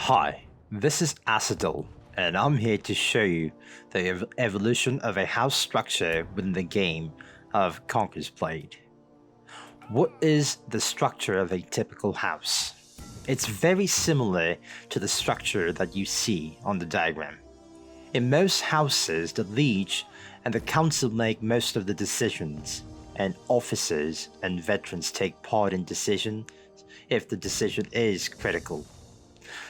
Hi, this is Acidal, and I'm here to show you the evolution of a house structure within the game of Conquer's played. What is the structure of a typical house? It's very similar to the structure that you see on the diagram. In most houses, the liege and the council make most of the decisions, and officers and veterans take part in decisions if the decision is critical.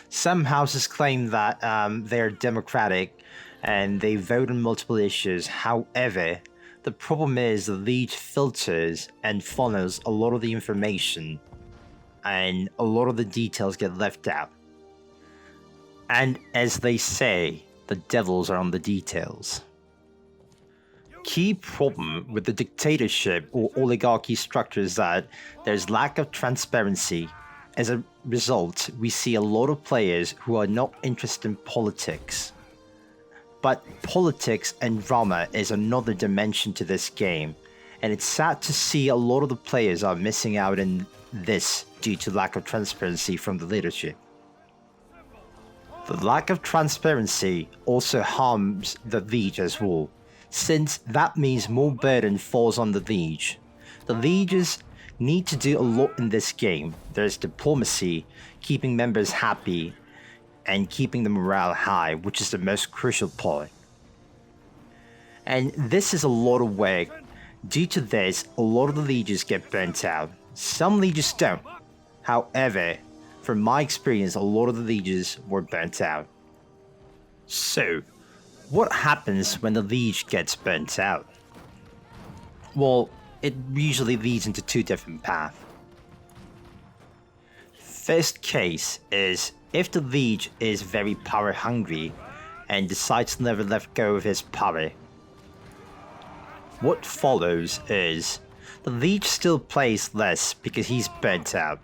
Some houses claim that they're democratic and they vote on multiple issues. However, the problem is the liege filters and funnels a lot of the information, and a lot of the details get left out. And as they say, the devils are on the details. Key problem with the dictatorship or oligarchy structure is that there's lack of transparency. As a result, we see a lot of players who are not interested in politics. But politics and drama is another dimension to this game, and it's sad to see a lot of the players are missing out in this due to lack of transparency from the leadership. The lack of transparency also harms the liege as well, since that means more burden falls on the liege. The lieges need to do a lot in this game. There's diplomacy, keeping members happy, and keeping the morale high, which is the most crucial part. And this is a lot of work. Due to this, a lot of the lieges get burnt out. Some lieges don't. However, from my experience, a lot of the lieges were burnt out. So, what happens when the liege gets burnt out? Well, it usually leads into two different paths. First case is if the liege is very power hungry and decides to never let go of his power. What follows is the liege still plays less because he's burnt out.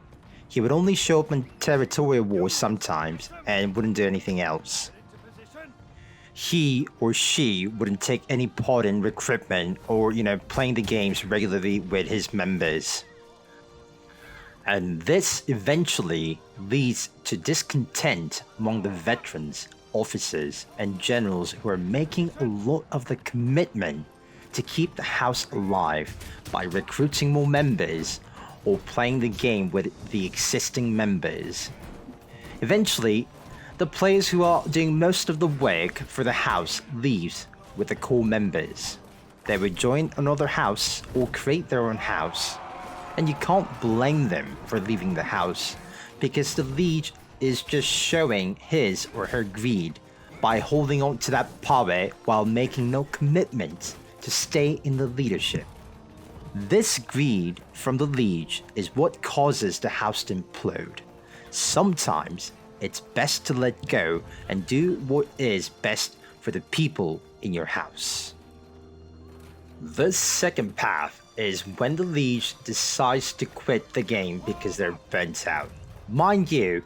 He would only show up in territorial wars sometimes and wouldn't do anything else. He or she wouldn't take any part in recruitment or, playing the games regularly with his members. And this eventually leads to discontent among the veterans, officers, and generals who are making a lot of the commitment to keep the house alive by recruiting more members or playing the game with the existing members. Eventually, the players who are doing most of the work for the house leaves with the core members. They would join another house or create their own house, and you can't blame them for leaving the house because the liege is just showing his or her greed by holding on to that power while making no commitment to stay in the leadership. This greed from the liege is what causes the house to implode. Sometimes it's best to let go and do what is best for the people in your house. The second path is when the liege decides to quit the game because they're burnt out. Mind you,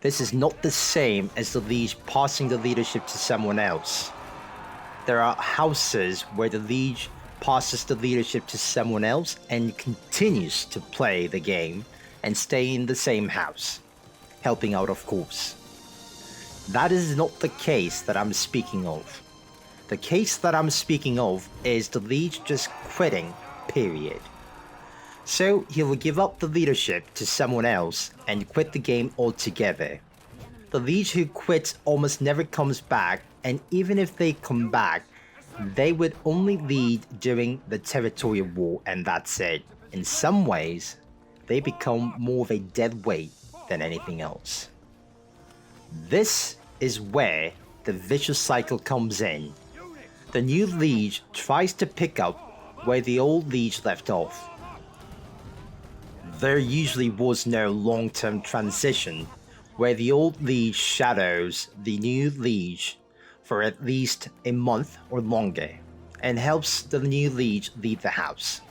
this is not the same as the liege passing the leadership to someone else. There are houses where the liege passes the leadership to someone else and continues to play the game and stay in the same house, helping out of course. That is not the case that I'm speaking of. The case that I'm speaking of is the liege just quitting, period. So he will give up the leadership to someone else and quit the game altogether. The liege who quits almost never comes back, and even if they come back, they would only lead during the territorial war and that's it. In some ways, they become more of a dead weight than anything else. This is where the vicious cycle comes in. The new liege tries to pick up where the old liege left off. There usually was no long-term transition where the old liege shadows the new liege for at least a month or longer and helps the new liege leave the house.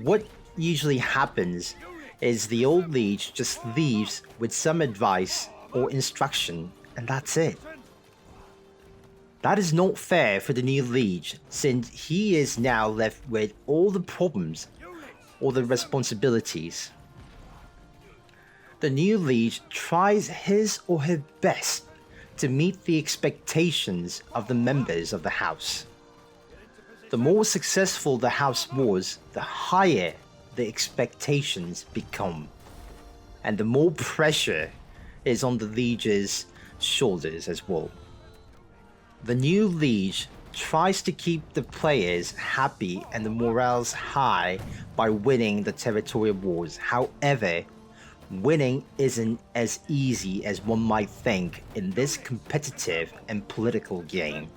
What usually happens is the old liege just leaves with some advice or instruction, and that's it. That is not fair for the new liege, since he is now left with all the problems, all the responsibilities. The new liege tries his or her best to meet the expectations of the members of the house. The more successful the house was, the higher the expectations become, and the more pressure is on the liege's shoulders as well. The new liege tries to keep the players happy and the morales high by winning the territorial wars. However, winning isn't as easy as one might think in this competitive and political game.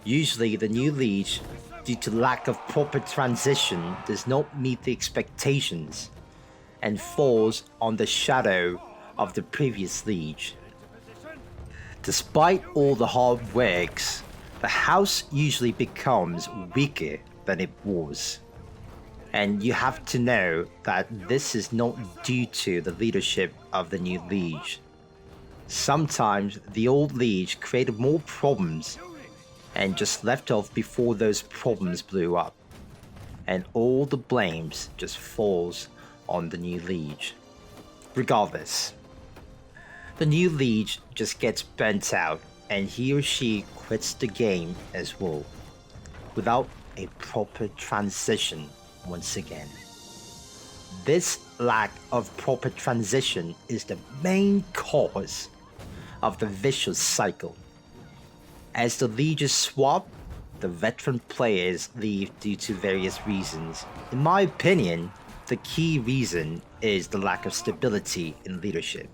Usually the new liege, due to lack of proper transition, does not meet the expectations and falls on the shadow of the previous liege. Despite all the hard works, the house usually becomes weaker than it was. And you have to know that this is not due to the leadership of the new liege. Sometimes the old liege created more problems and just left off before those problems blew up. And all the blames just falls on the new liege. Regardless, the new liege just gets burnt out and he or she quits the game as well, without a proper transition once again. This lack of proper transition is the main cause of the vicious cycle. As the lieges swap, the veteran players leave due to various reasons. In my opinion, the key reason is the lack of stability in leadership.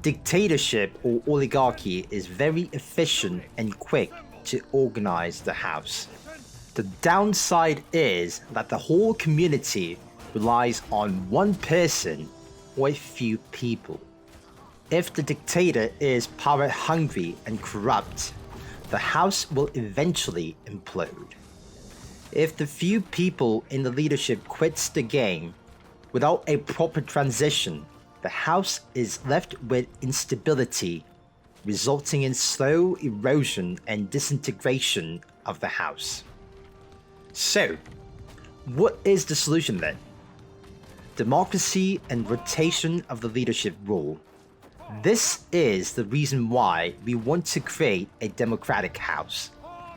Dictatorship or oligarchy is very efficient and quick to organize the house. The downside is that the whole community relies on one person or a few people. If the dictator is power hungry and corrupt, the house will eventually implode. If the few people in the leadership quits the game without a proper transition, the house is left with instability, resulting in slow erosion and disintegration of the house. So, what is the solution then? Democracy and rotation of the leadership role. This is the reason why we want to create a democratic house.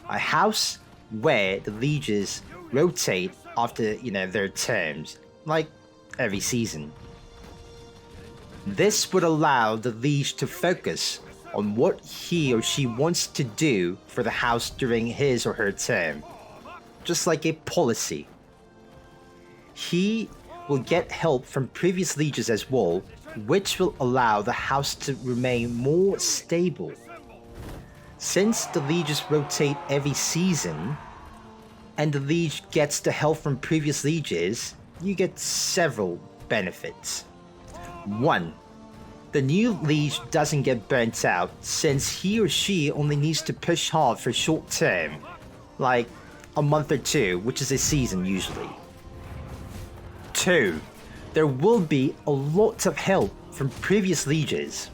A house where the lieges rotate after, their terms, like every season. This would allow the liege to focus on what he or she wants to do for the house during his or her term, just like a policy. He will get help from previous lieges as well, which will allow the house to remain more stable. Since the lieges rotate every season, and the liege gets the help from previous lieges, you get several benefits. 1. The new liege doesn't get burnt out since he or she only needs to push hard for short term, like a month or two, which is a season usually. 2. There will be a lot of help from previous lieges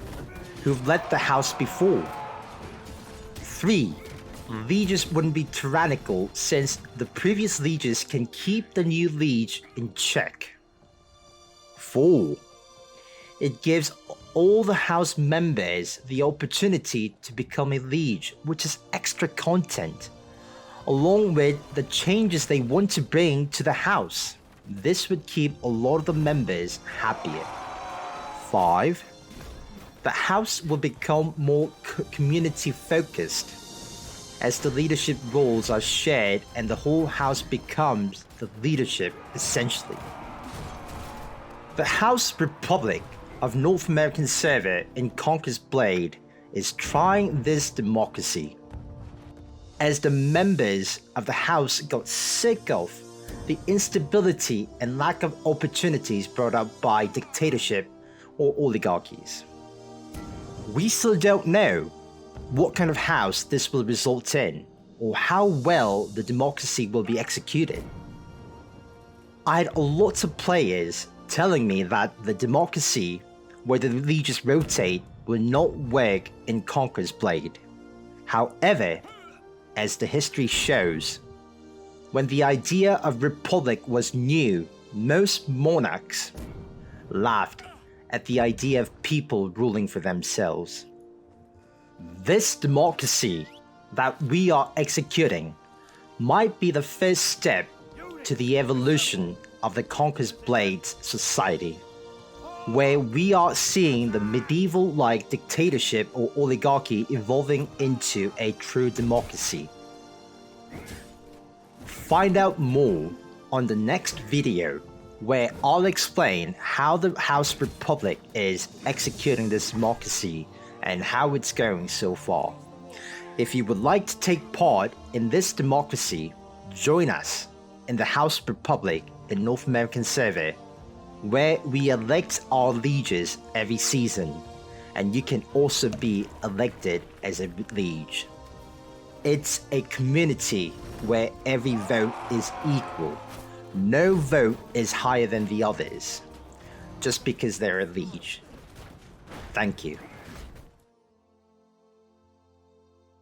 who've led the house before. 3. Lieges wouldn't be tyrannical since the previous lieges can keep the new liege in check. 4. It gives all the house members the opportunity to become a liege, which is extra content, along with the changes they want to bring to the house. This would keep a lot of the members happier. 5. The house will become more community focused, as the leadership roles are shared and the whole house becomes the leadership essentially. The House Republic of North American server in Conquer's Blade is trying this democracy. As the members of the house got sick of the instability and lack of opportunities brought up by dictatorship or oligarchies. We still don't know what kind of house this will result in, or how well the democracy will be executed. I had a lot of players telling me that the democracy where the lieges rotate will not work in Conquer's Blade. However, as the history shows, when the idea of republic was new, most monarchs laughed at the idea of people ruling for themselves. This democracy that we are executing might be the first step to the evolution of the Conqueror's Blades society, where we are seeing the medieval-like dictatorship or oligarchy evolving into a true democracy. Find out more on the next video, where I'll explain how the House Republic is executing this democracy and how it's going so far. If you would like to take part in this democracy, join us in the House Republic in North American server, where we elect our lieges every season, and you can also be elected as a liege. It's a community where every vote is equal. No vote is higher than the others, just because they're a liege. Thank you.